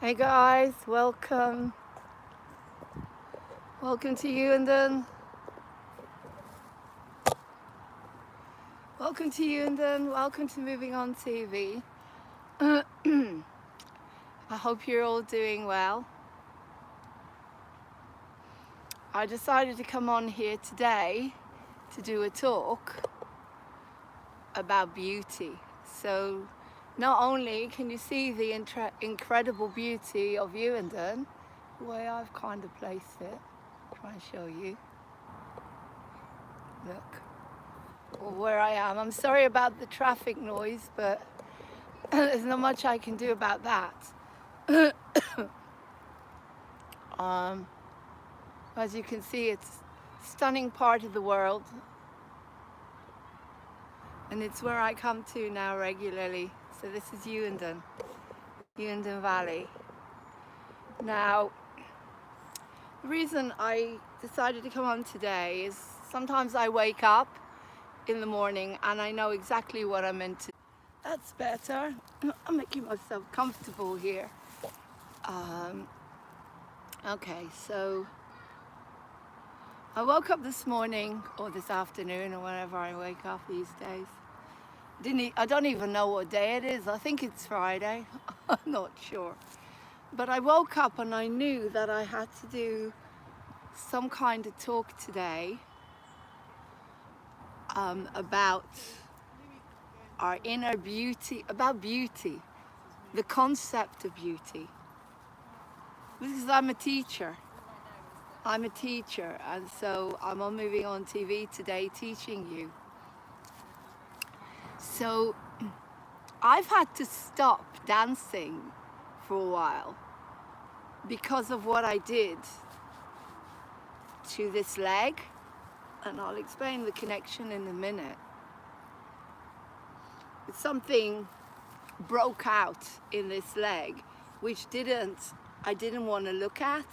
Hey guys, welcome to Hughenden. Welcome to Moving On TV. I hope you're all doing well. I decided to come on here today to do a talk about beauty. So not only can you see the incredible beauty of Hughenden, the way I've kind of placed it, try and show you. Look where I am. I'm sorry about the traffic noise, but there's not much I can do about that. As you can see, it's a stunning part of the world, and it's where I come to now regularly. So this is Hughenden Valley. Now, the reason I decided to come on today is sometimes I wake up in the morning and I know exactly what I'm meant to. That's better. I'm making myself comfortable here. Okay, so I woke up this morning or this afternoon or whenever I wake up these days. I don't even know what day it is. I think it's Friday. I'm not sure. But I woke up and I knew that I had to do some kind of talk today about our inner beauty, about beauty, the concept of beauty. Because I'm a teacher, and so I'm on Moving On TV today teaching you. So I've had to stop dancing for a while because of what I did to this leg, and I'll explain the connection in a minute. Something broke out in this leg which I didn't want to look at,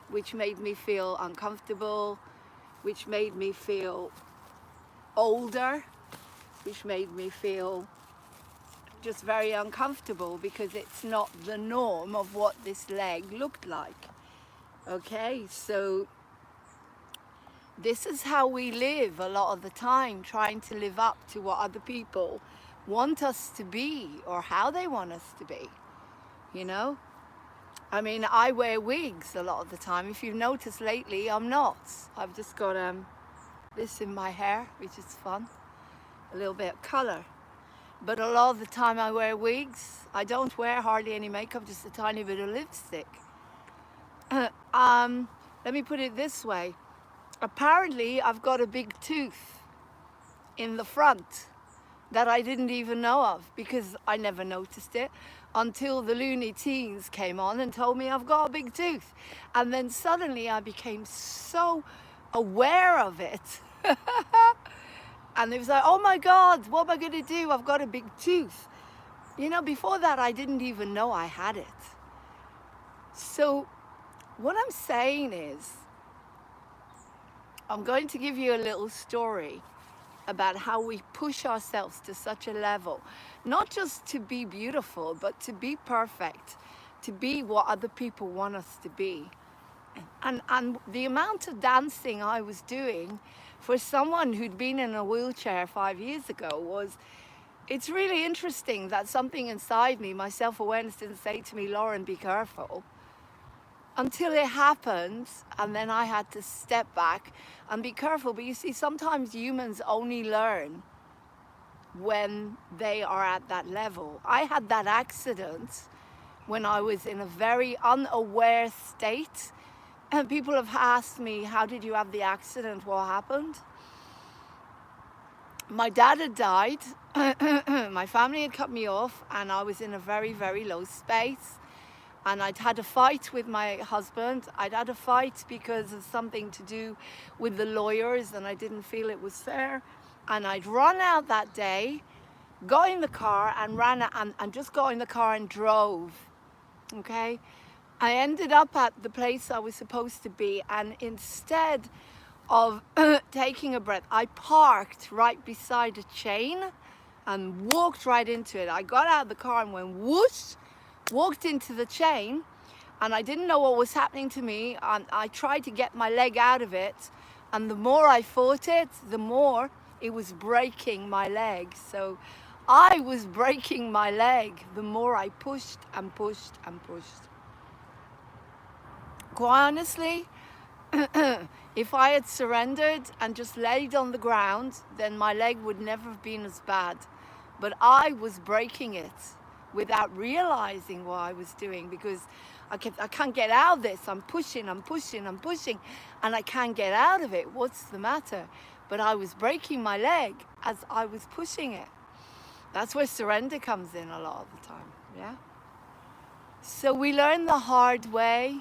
which made me feel uncomfortable, which made me feel older, which made me feel just very uncomfortable because it's not the norm of what this leg looked like. Okay, so this is how we live a lot of the time, trying to live up to what other people want us to be or how they want us to be, you know? I mean, I wear wigs a lot of the time. If you've noticed lately, I'm not. I've just got this in my hair, which is fun, a little bit of color. But a lot of the time I wear wigs. I don't wear hardly any makeup, just a tiny bit of lipstick. Let me put it this way. Apparently, I've got a big tooth in the front that I didn't even know of because I never noticed it until the Looney Tunes came on and told me I've got a big tooth. And then suddenly I became so aware of it. And it was like, oh my God, what am I going to do? I've got a big tooth. You know, before that, I didn't even know I had it. So what I'm saying is, I'm going to give you a little story about how we push ourselves to such a level, not just to be beautiful, but to be perfect, to be what other people want us to be. And the amount of dancing I was doing for someone who'd been in a wheelchair 5 years ago it's really interesting that something inside me, my self-awareness, didn't say to me, Lauren, be careful. Until it happened, and then I had to step back and be careful. But you see, sometimes humans only learn when they are at that level. I had that accident when I was in a very unaware state. And people have asked me, how did you have the accident? What happened? My dad had died. My family had cut me off, and I was in a very, very low space. And I'd had a fight with my husband. I'd had a fight because of something to do with the lawyers, and I didn't feel it was fair. And I'd run out that day, got in the car and just got in the car and drove. Okay? I ended up at the place I was supposed to be, and instead of taking a breath, I parked right beside a chain, and walked right into it. I got out of the car and went whoosh, walked into the chain, and I didn't know what was happening to me, and I tried to get my leg out of it, and the more I fought it, the more it was breaking my leg. So I was breaking my leg the more I pushed and pushed and pushed. Quite honestly, if I had surrendered and just laid on the ground, then my leg would never have been as bad. But I was breaking it without realizing what I was doing, because I can't get out of this. I'm pushing, I'm pushing, I'm pushing, and I can't get out of it. What's the matter? But I was breaking my leg as I was pushing it. That's where surrender comes in a lot of the time, yeah? So we learn the hard way.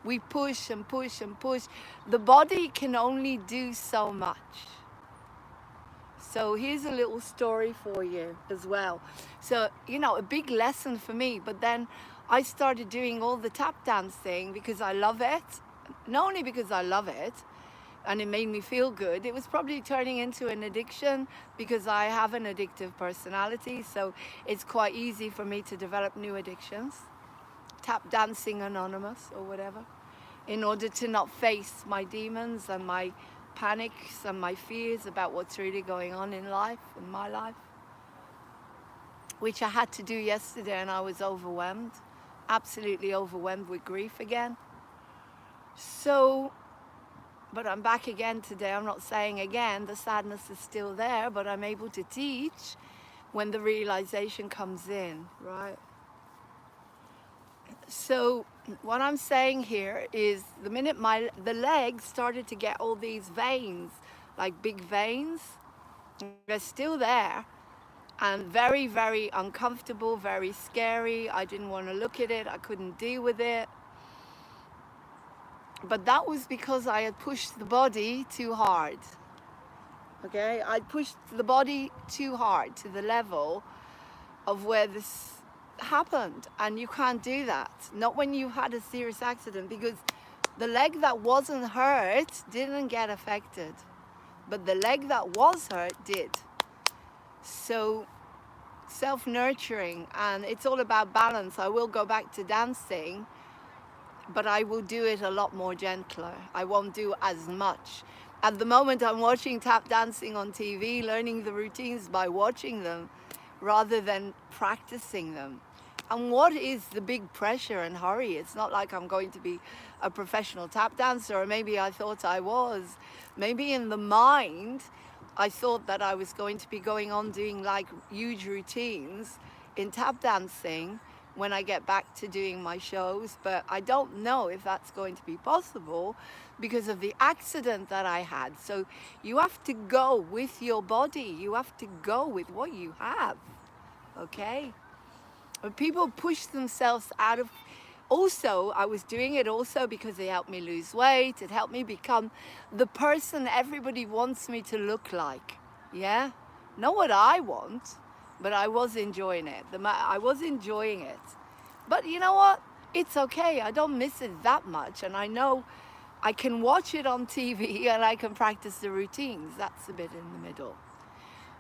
We push and push and push. The body can only do so much. So here's a little story for you as well. So, you know, a big lesson for me, but then I started doing all the tap dancing because I love it. Not only because I love it, and it made me feel good, it was probably turning into an addiction because I have an addictive personality, so it's quite easy for me to develop new addictions. Tap dancing anonymous or whatever, in order to not face my demons and my panics and my fears about what's really going on in life, in my life, which I had to do yesterday, and I was overwhelmed, absolutely overwhelmed with grief again. So, but I'm back again today. I'm not saying again, the sadness is still there, but I'm able to teach when the realization comes in, right? So what I'm saying here is the minute the legs started to get all these veins, like big veins, they're still there, and very, very uncomfortable, very scary. I didn't want to look at it. I couldn't deal with it. But that was because I had pushed the body too hard. Okay, I pushed the body too hard to the level of where this happened, and you can't do that. Not when you had a serious accident, because the leg that wasn't hurt didn't get affected, but the leg that was hurt did. So self-nurturing, and it's all about balance. I will go back to dancing, but I will do it a lot more gentler. I won't do as much. At the moment, I'm watching tap dancing on TV, learning the routines by watching them rather than practicing them. And what is the big pressure and hurry? It's not like I'm going to be a professional tap dancer, or maybe I thought I was. Maybe in the mind, I thought that I was going to be going on doing like huge routines in tap dancing when I get back to doing my shows, but I don't know if that's going to be possible because of the accident that I had. So you have to go with your body. You have to go with what you have, okay? But people push themselves out of... Also, I was doing it also because it helped me lose weight. It helped me become the person everybody wants me to look like, yeah? Not what I want, but I was enjoying it. I was enjoying it. But you know what? It's okay. I don't miss it that much. And I know I can watch it on TV and I can practice the routines. That's the bit in the middle.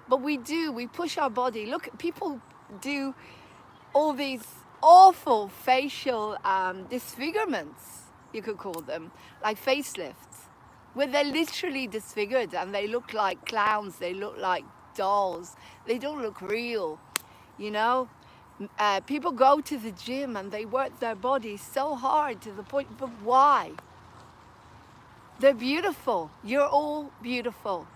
But we push our body. Look, people do all these awful facial disfigurements, you could call them, like facelifts, where they're literally disfigured and they look like clowns, they look like dolls, they don't look real, you know. People go to the gym and they work their bodies so hard to the point, but why? They're beautiful. You're all beautiful.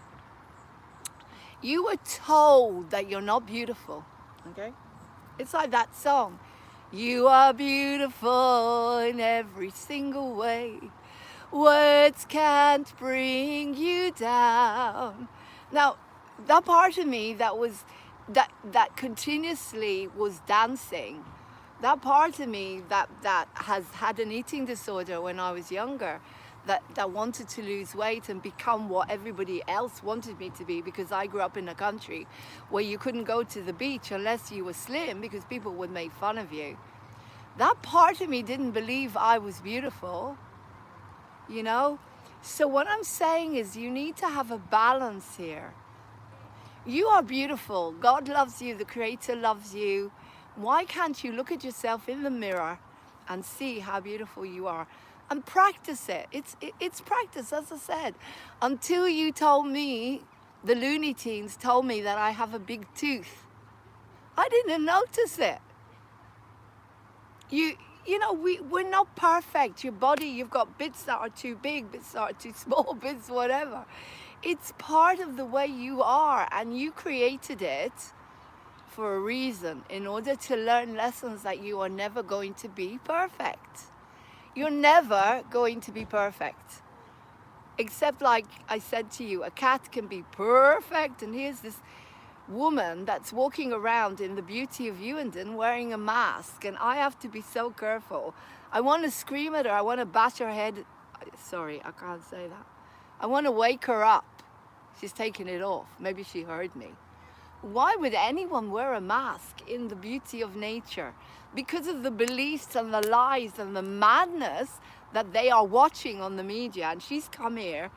You were told that you're not beautiful, okay? It's like that song. You are beautiful in every single way. Words can't bring you down. Now, that part of me that continuously was dancing, that part of me that has had an eating disorder when I was younger, that wanted to lose weight and become what everybody else wanted me to be, because I grew up in a country where you couldn't go to the beach unless you were slim because people would make fun of you. That part of me didn't believe I was beautiful, you know? So what I'm saying is you need to have a balance here. You are beautiful. God loves you. The Creator loves you. Why can't you look at yourself in the mirror and see how beautiful you are and practice it? It's practice, as I said. Until you told me, the Looney Tunes told me that I have a big tooth. I didn't notice it. You know, we're not perfect. Your body, you've got bits that are too big, bits that are too small, bits whatever. It's part of the way you are, and you created it for a reason, in order to learn lessons that you are never going to be perfect. You're never going to be perfect. Except, like I said to you, a cat can be perfect, and here's this woman that's walking around in the beauty of Hughenden wearing a mask, and I have to be so careful. I want to scream at her. I want to bash her head. Sorry, I can't say that. I want to wake her up. She's taking it off. Maybe she heard me. Why would anyone wear a mask in the beauty of nature? Because of the beliefs and the lies and the madness that they are watching on the media. And she's come here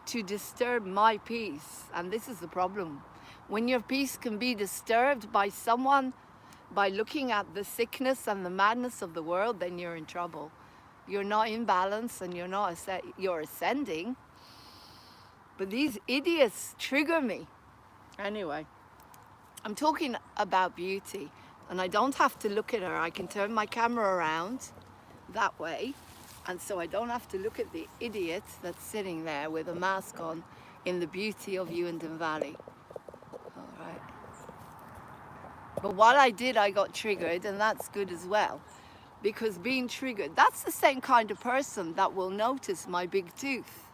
to disturb my peace. And this is the problem. When your peace can be disturbed by someone, by looking at the sickness and the madness of the world, then you're in trouble. You're not in balance, and you're ascending. But these idiots trigger me. Anyway, I'm talking about beauty, and I don't have to look at her. I can turn my camera around that way, and so I don't have to look at the idiot that's sitting there with a mask on in the beauty of Hughenden Valley. All right. But what I did, I got triggered, and that's good as well, because being triggered, that's the same kind of person that will notice my big tooth.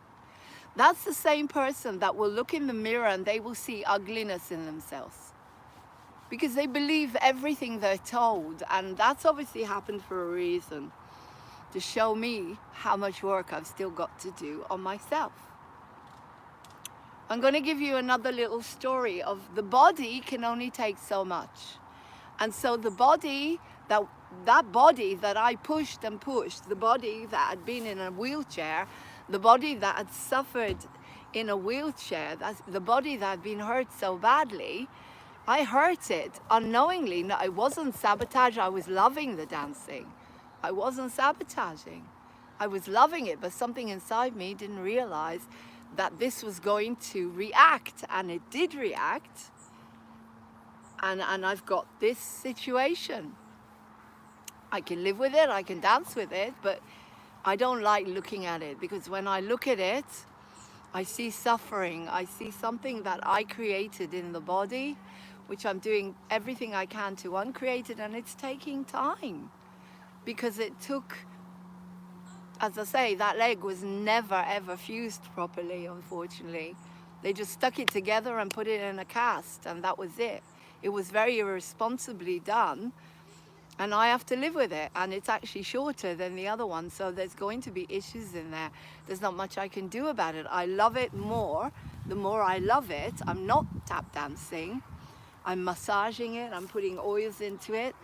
That's the same person that will look in the mirror and they will see ugliness in themselves, because they believe everything they're told. And that's obviously happened for a reason, to show me how much work I've still got to do on myself. I'm going to give you another little story of the body can only take so much. And so the body, that body that I pushed and pushed, the body that had been in a wheelchair, the body that had suffered in a wheelchair, that's the body that had been hurt so badly, I hurt it unknowingly. No, I wasn't sabotage. I was loving the dancing. I wasn't sabotaging. I was loving it, but something inside me didn't realize that this was going to react, and it did react. And I've got this situation. I can live with it, I can dance with it, but I don't like looking at it, because when I look at it, I see suffering. I see something that I created in the body, which I'm doing everything I can to uncreate it, and it's taking time, because it took, as I say, that leg was never ever fused properly, unfortunately. They just stuck it together and put it in a cast, and that was it. It was very irresponsibly done, and I have to live with it, and it's actually shorter than the other one, so there's going to be issues in there. There's not much I can do about it. I love it more. The more I love it, I'm not tap dancing, I'm massaging it, I'm putting oils into it,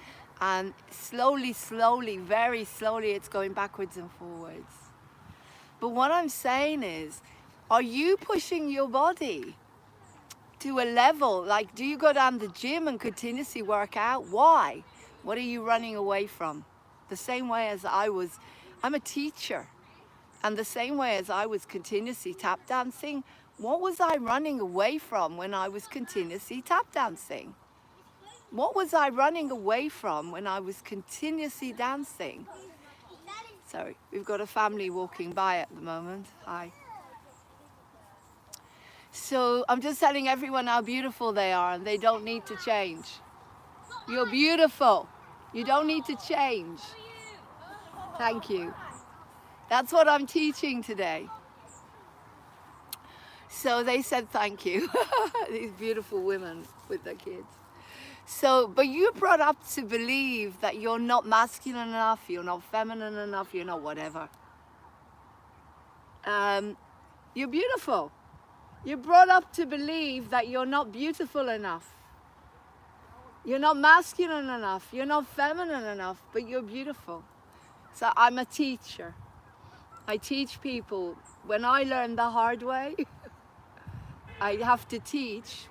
and slowly, very slowly, it's going backwards and forwards. But what I'm saying is, are you pushing your body to a level? Like, do you go down the gym and continuously work out? Why? What are you running away from? The same way as I'm a teacher, and the same way as I was continuously tap dancing, what was I running away from when I was continuously tap dancing? What was I running away from when I was continuously dancing? Sorry, we've got a family walking by at the moment. Hi. So I'm just telling everyone how beautiful they are, and they don't need to change. You're beautiful. You don't need to change. Thank you. That's what I'm teaching today. So they said thank you. These beautiful women with their kids. So, but you're brought up to believe that you're not masculine enough, you're not feminine enough, you're not whatever. You're beautiful. You're brought up to believe that you're not beautiful enough. You're not masculine enough, you're not feminine enough, but you're beautiful. So I'm a teacher. I teach people. When I learn the hard way, I have to teach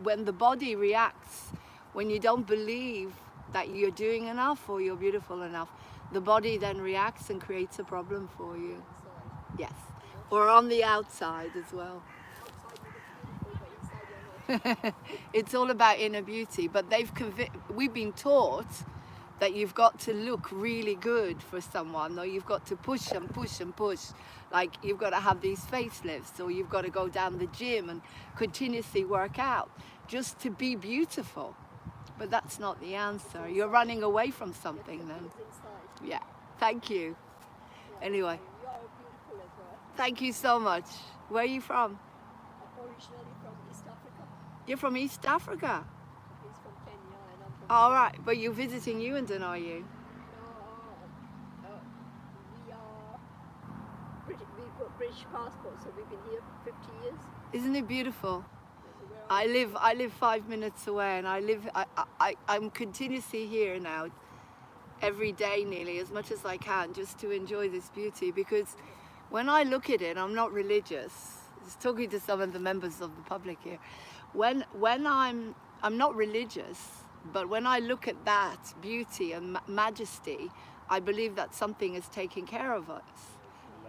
when the body reacts, when you don't believe that you're doing enough or you're beautiful enough, the body then reacts and creates a problem for you. Yes, or on the outside as well. It's all about inner beauty, but we've been taught that you've got to look really good for someone, or you've got to push and push and push, like you've got to have these facelifts, or you've got to go down the gym and continuously work out just to be beautiful. But that's not the answer. You're running away from something then. Yeah, thank you. Anyway, thank you so much. Where are you from? Originally from East Africa. You're from East Africa? He's from Kenya and I'm from All right, but you're visiting Hughenden, are you? we've got British passports, so we've been here for 50 years. Isn't it beautiful? So I live 5 minutes away, and I'm continuously here now, every day nearly, as much as I can, just to enjoy this beauty. Because when I look at it, I'm not religious. Just talking to some of the members of the public here. When I'm not religious, but when I look at that beauty and majesty, I believe that something is taking care of us,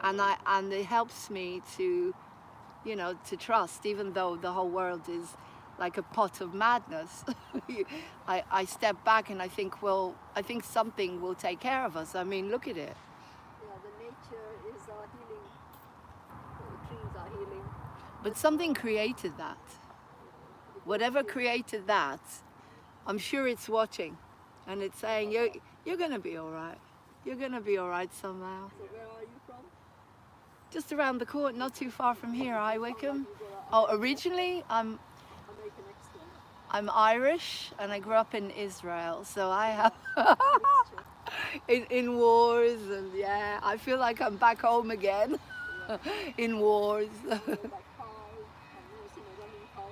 and it helps me to, you know, to trust, even though the whole world is like a pot of madness. I step back and I think, well, I think something will take care of us. I mean, look at it. yeah, the nature is healing. The trees are healing. But something created that. Whatever created that, I'm sure it's watching, and it's saying, you're going to be all right. You're going to be all right somehow. So where are you from? Just around the corner, not too far from here, Wickham. Oh, originally American accent. I'm Irish, and I grew up in Israel, so I have in wars, and yeah, I feel like I'm back home again. In wars. Like cows. I've never seen a running cow.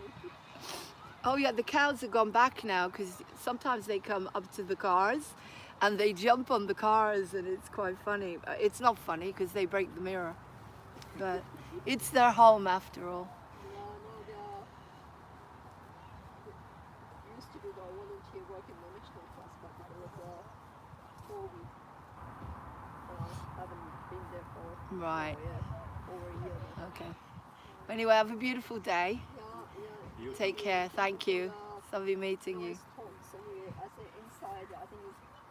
Oh yeah, the cows have gone back now, because sometimes they come up to the cars and they jump on the cars, and it's quite funny. It's not funny because they break the mirror, but it's their home after all. Yeah, no, they used to do the volunteer work in the National Trust, but that was COVID. I haven't been there for Right. over a year now. Okay. Anyway, have a beautiful day. Yeah. Take care. Thank you. It's lovely meeting you. Nice thoughts anyway. I say inside, I think it's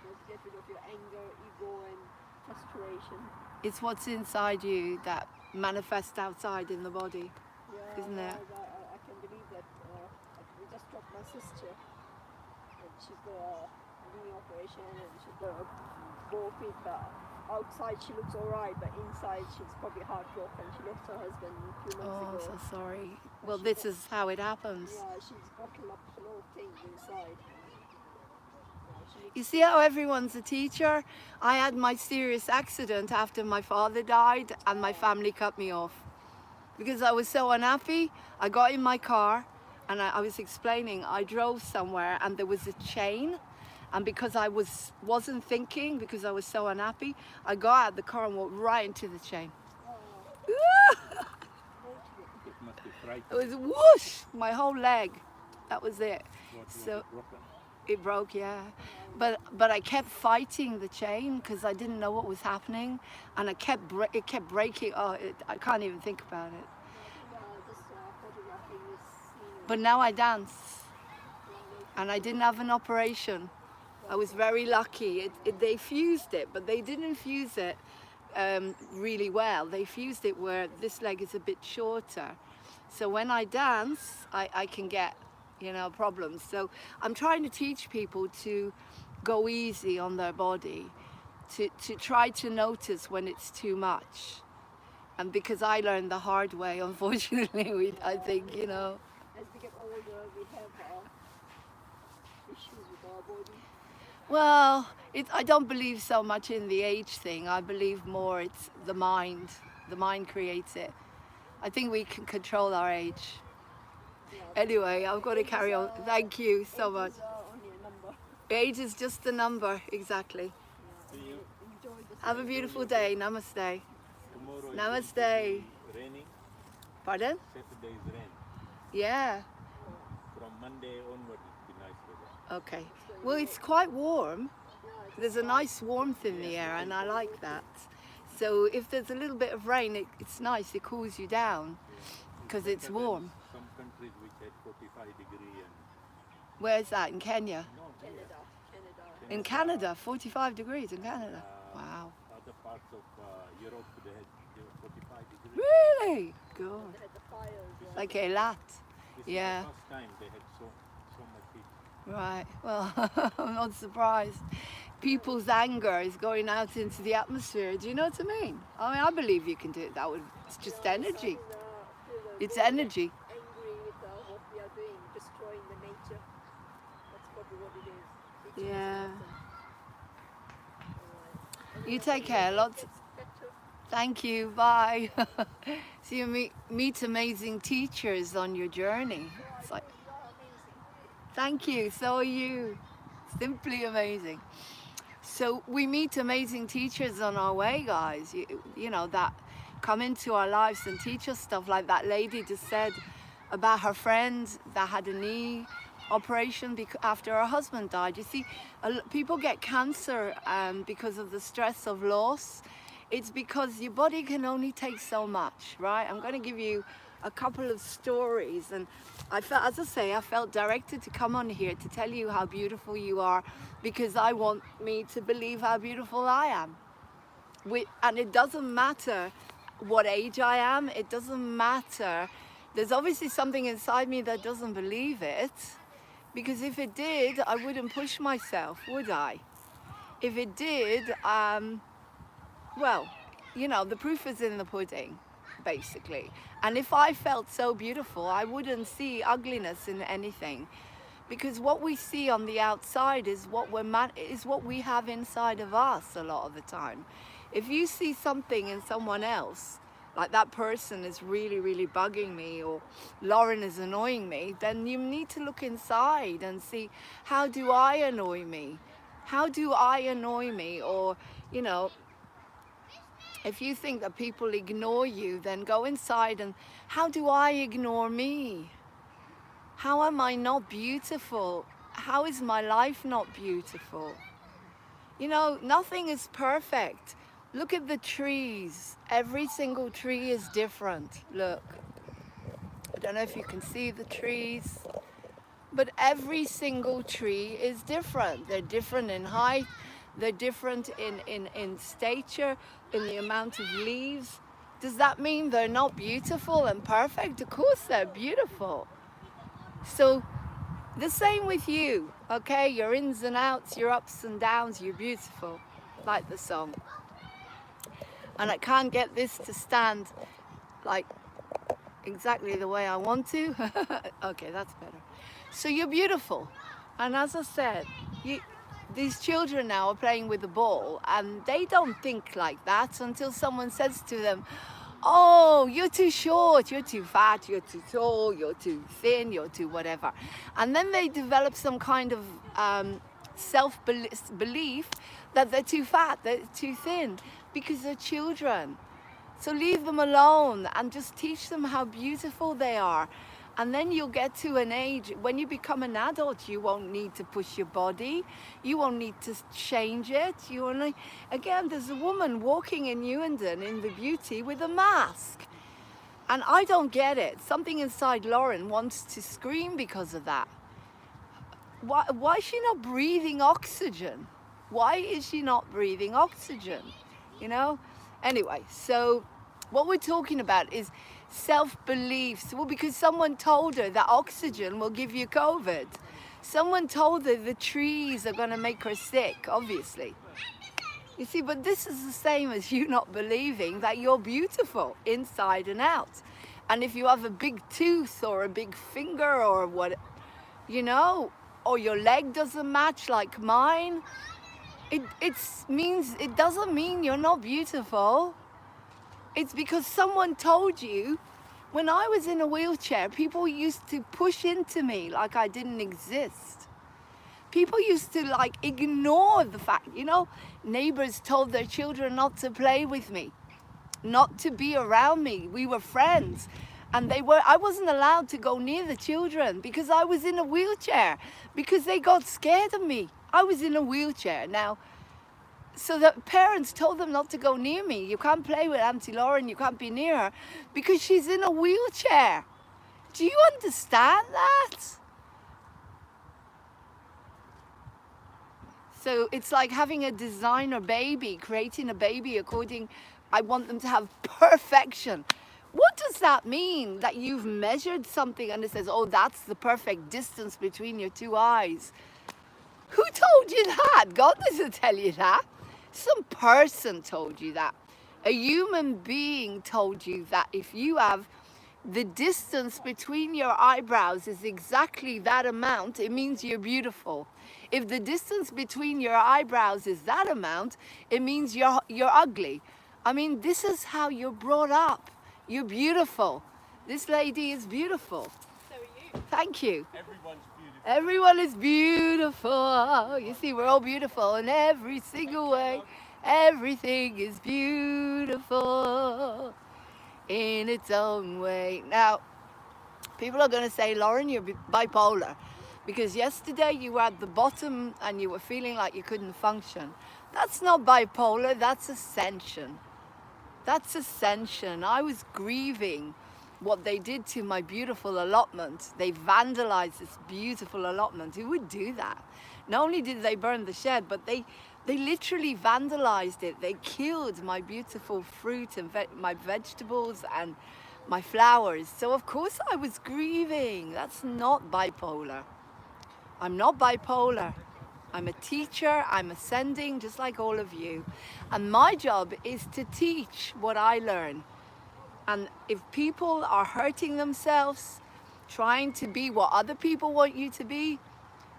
to get rid of your anger, ego, and frustration. It's what's inside you that manifests outside in the body, Yeah, isn't it? I can believe that. We just dropped my sister, and she's got a knee operation, and she's got a bone feet, but outside she looks alright, but inside she's probably heartbroken. She lost her husband a few months Oh, ago. so sorry. Well, this is how it happens. Yeah, she's bottled up a lot of things inside. You see how everyone's a teacher? I had my serious accident after my father died, and my family cut me off. Because I was so unhappy, I got in my car, and I was explaining, I drove somewhere and there was a chain, and because I wasn't thinking, because I was so unhappy, I got out of the car and walked right into the chain. It must be frightening. It was whoosh, my whole leg. That was it. So it broke, yeah. But I kept fighting the chain because I didn't know what was happening, and it kept breaking. Oh, I can't even think about it. But now I dance, and I didn't have an operation. I was very lucky. They fused it, but they didn't fuse it really well. They fused it where this leg is a bit shorter. So when I dance, I can get, you know, problems. So I'm trying to teach people to go easy on their body, to try to notice when it's too much. And because I learned the hard way, unfortunately, I think, you know. As we get older, we have issues with our body. Well, I don't believe so much in the age thing. I believe more it's the mind. The mind creates it. I think we can control our age. Anyway, I've got to carry on. Thank you so much. Only a number. Age is just a number, exactly. Enjoy the Have a beautiful day. Namaste. Tomorrow Namaste. raining. Pardon? Saturday is rain. Yeah. Monday onward it'll be nice weather. Okay. Well, it's quite warm. Yeah, it's There's a nice warmth in the air, and I like that. So if there's a little bit of rain, it's nice. It cools you down because it's Better than warm. Some countries which had 45 degree and Where's that? In Kenya? no, Canada. Canada. In Canada, 45 degrees in Canada. Wow. other parts of Europe they were 45 degrees. Really? Good. They had the fires. Yeah. Like a lot. This Yeah. is the first time they had so much heat. Right. Well, I'm not surprised. People's anger is going out into the atmosphere. Do you know what I mean? I mean, I believe you can do it. It's just energy. It's energy. Angry with what we are doing, destroying the nature. That's probably what it is. Teaching us a Yeah. lesson. Alright. You take care. Lots. Thank you. Bye. So you meet amazing teachers on your journey. It's like, You are amazing. thank you. So are you. Simply amazing. So we meet amazing teachers on our way, guys. You know, that come into our lives and teach us stuff, like that lady just said about her friend that had a knee operation after her husband died. You see, people get cancer because of the stress of loss. It's because your body can only take so much, right? I'm going to give you a couple of stories, and I felt, as I say, I felt directed to come on here to tell you how beautiful you are, because I want me to believe how beautiful I am. And it doesn't matter what age I am, it doesn't matter. There's obviously something inside me that doesn't believe it, because if it did, I wouldn't push myself, would I? If it did, well, you know, the proof is in the pudding, basically. And if I felt so beautiful, I wouldn't see ugliness in anything, because what we see on the outside is what we have inside of us a lot of the time. If you see something in someone else, like that person is really, really bugging me, or Laurene is annoying me, then you need to look inside and see, how do I annoy me? How do I annoy me? Or, you know, if you think that people ignore you, then go inside and, how do I ignore me? How am I not beautiful? How is my life not beautiful? You know, nothing is perfect. Look at the trees. Every single tree is different. Look. I don't know if you can see the trees, but every single tree is different. They're different in height. They're different in stature, in the amount of leaves. Does that mean they're not beautiful and perfect? Of course they're beautiful. So the same with you, okay? Your ins and outs, your ups and downs, you're beautiful, like the song. And I can't get this to stand like exactly the way I want to. Okay, that's better. So you're beautiful. And as I said, these children now are playing with the ball, and they don't think like that until someone says to them, oh, you're too short, you're too fat, you're too tall, you're too thin, you're too whatever. And then they develop some kind of self-belief that they're too fat, they're too thin, because they're children. So leave them alone and just teach them how beautiful they are. And then you'll get to an age, when you become an adult, you won't need to push your body. You won't need to change it. You only, again, there's a woman walking in Hughenden in the beauty with a mask. And I don't get it. Something inside Laurene wants to scream because of that. Why is she not breathing oxygen? Why is she not breathing oxygen? You know? Anyway, so what we're talking about is self-beliefs. Well, because someone told her that oxygen will give you COVID. Someone told her the trees are going to make her sick, obviously. You see, but this is the same as you not believing that you're beautiful inside and out. And if you have a big tooth or a big finger or what, you know, or your leg doesn't match like mine, it doesn't mean you're not beautiful. It's because someone told you. When I was in a wheelchair, people used to push into me like I didn't exist. People used to like ignore the fact, you know, neighbors told their children not to play with me, not to be around me. We were friends. And I wasn't allowed to go near the children because I was in a wheelchair, because they got scared of me. I was in a wheelchair. Now, so the parents told them not to go near me. You can't play with Auntie Lauren, you can't be near her because she's in a wheelchair. Do you understand that? So it's like having a designer baby, creating a baby according, I want them to have perfection. What does that mean? That you've measured something and it says, oh, that's the perfect distance between your two eyes. Who told you that? God doesn't tell you that. Some person told you that. A human being told you that if you have the distance between your eyebrows is exactly that amount, it means you're beautiful. If the distance between your eyebrows is that amount, it means you're ugly. I mean, this is how you're brought up. You're beautiful. This lady is beautiful. So are you. Thank you. Everyone's beautiful. Everyone is beautiful. You see, we're all beautiful in every single way. Everything is beautiful in its own way. Now, people are going to say, Lauren, you're bipolar, because yesterday you were at the bottom and you were feeling like you couldn't function. That's not bipolar, that's ascension. That's ascension. I was grieving what they did to my beautiful allotment. They vandalized this beautiful allotment. Who would do that? Not only did they burn the shed, but they literally vandalized it. They killed my beautiful fruit and my vegetables and my flowers. So of course I was grieving. That's not bipolar. I'm not bipolar. I'm a teacher, I'm ascending just like all of you. And my job is to teach what I learn. And if people are hurting themselves, trying to be what other people want you to be,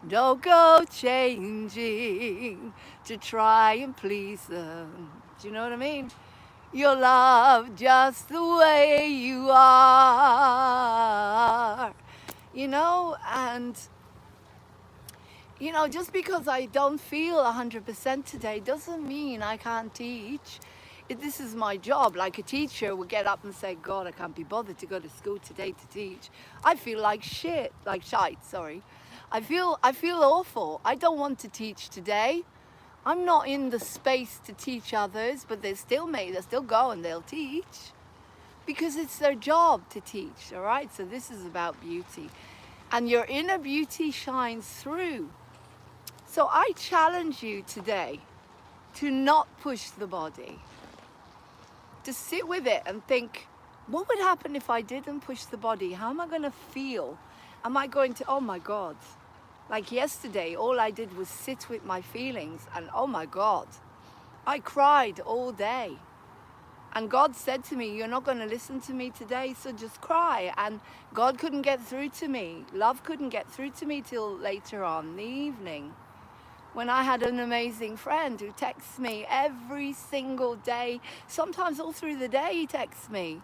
don't go changing to try and please them. Do you know what I mean? You're loved just the way you are. You know, and you know, just because I don't feel 100% today doesn't mean I can't teach. This is my job. Like a teacher would get up and say, God, I can't be bothered to go to school today to teach. I feel like shit, like shite, sorry. I feel awful. I don't want to teach today. I'm not in the space to teach others, but they'll still go and they'll teach because it's their job to teach, all right? So this is about beauty. And your inner beauty shines through. So I challenge you today to not push the body, to sit with it and think, what would happen if I didn't push the body? How am I going to feel? Am I going to, oh my God. Like yesterday, all I did was sit with my feelings and oh my God, I cried all day. And God said to me, you're not going to listen to me today, so just cry. And God couldn't get through to me. Love couldn't get through to me till later on in the evening, when I had an amazing friend who texts me every single day. Sometimes all through the day he texts me.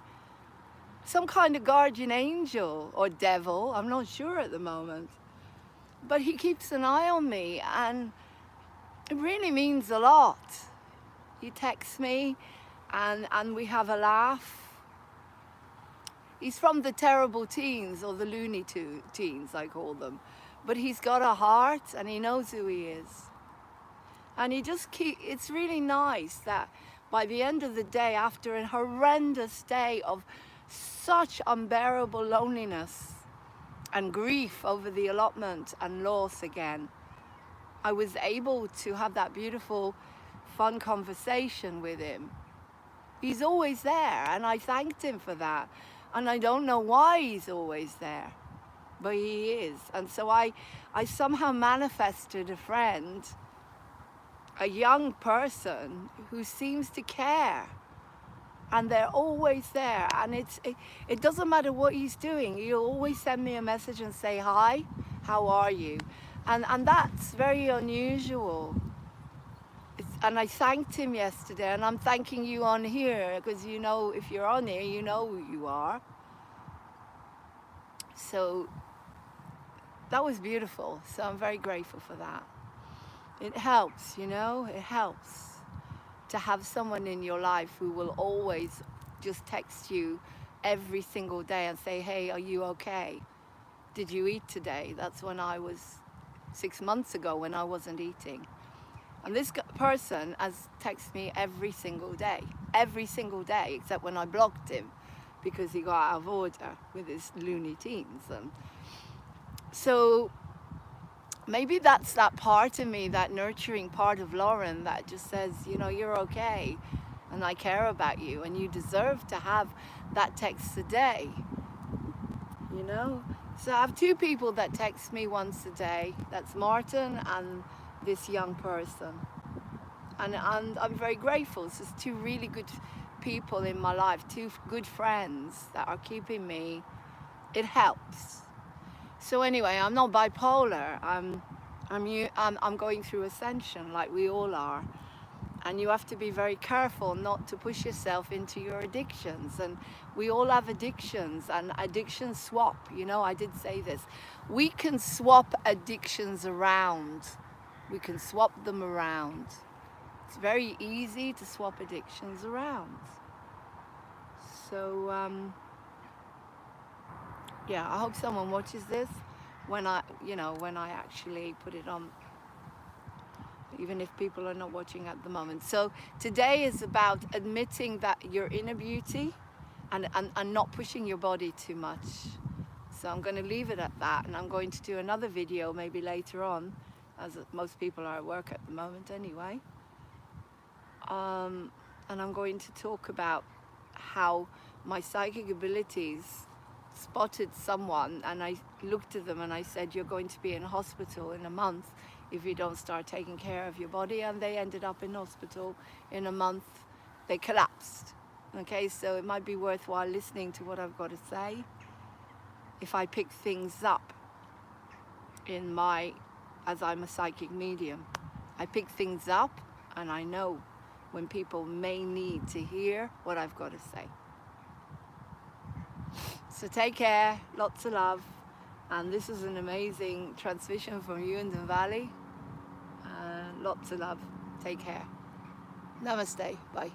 Some kind of guardian angel or devil, I'm not sure at the moment. But he keeps an eye on me and it really means a lot. He texts me and we have a laugh. He's from the terrible teens, or the Looney Teens I call them. But he's got a heart and he knows who he is. And it's really nice that by the end of the day, after a horrendous day of such unbearable loneliness and grief over the allotment and loss again, I was able to have that beautiful, fun conversation with him. He's always there, and I thanked him for that. And I don't know why he's always there, but he is. And so I somehow manifested a friend, a young person who seems to care. And they're always there. And it doesn't matter what he's doing. He'll always send me a message and say, hi, how are you? And that's very unusual. And I thanked him yesterday, and I'm thanking you on here, because you know, if you're on here, you know who you are. So that was beautiful. So I'm very grateful for that. It helps, you know, it helps to have someone in your life who will always just text you every single day and say, hey, are you okay? Did you eat today? That's when I was 6 months ago when I wasn't eating. And this person has texted me every single day, except when I blocked him because he got out of order with his Looney Tunes. And so maybe that's that part of me, that nurturing part of Laurene that just says, you know, you're okay and I care about you and you deserve to have that text a day, you know? So I have two people that text me once a day. That's Martin and this young person. And I'm very grateful. It's just two really good people in my life, two good friends that are keeping me. It helps. So anyway, I'm not bipolar. I'm going through ascension like we all are. And you have to be very careful not to push yourself into your addictions. And we all have addictions, and addictions swap. You know, I did say this. We can swap addictions around. We can swap them around. It's very easy to swap addictions around. So, yeah, I hope someone watches this when I actually put it on, even if people are not watching at the moment. So today is about admitting that your inner beauty and not pushing your body too much. So I'm going to leave it at that, and I'm going to do another video maybe later on, as most people are at work at the moment anyway. And I'm going to talk about how my psychic abilities spotted someone, and I looked at them and I said, you're going to be in hospital in a month if you don't start taking care of your body. And they ended up in hospital in a month. They collapsed. Okay, so it might be worthwhile listening to what I've got to say if I pick things up in as I'm a psychic medium. I pick things up and I know when people may need to hear what I've got to say. So take care, lots of love, and this is an amazing transmission from Hughenden Valley. Lots of love, take care. Namaste, bye.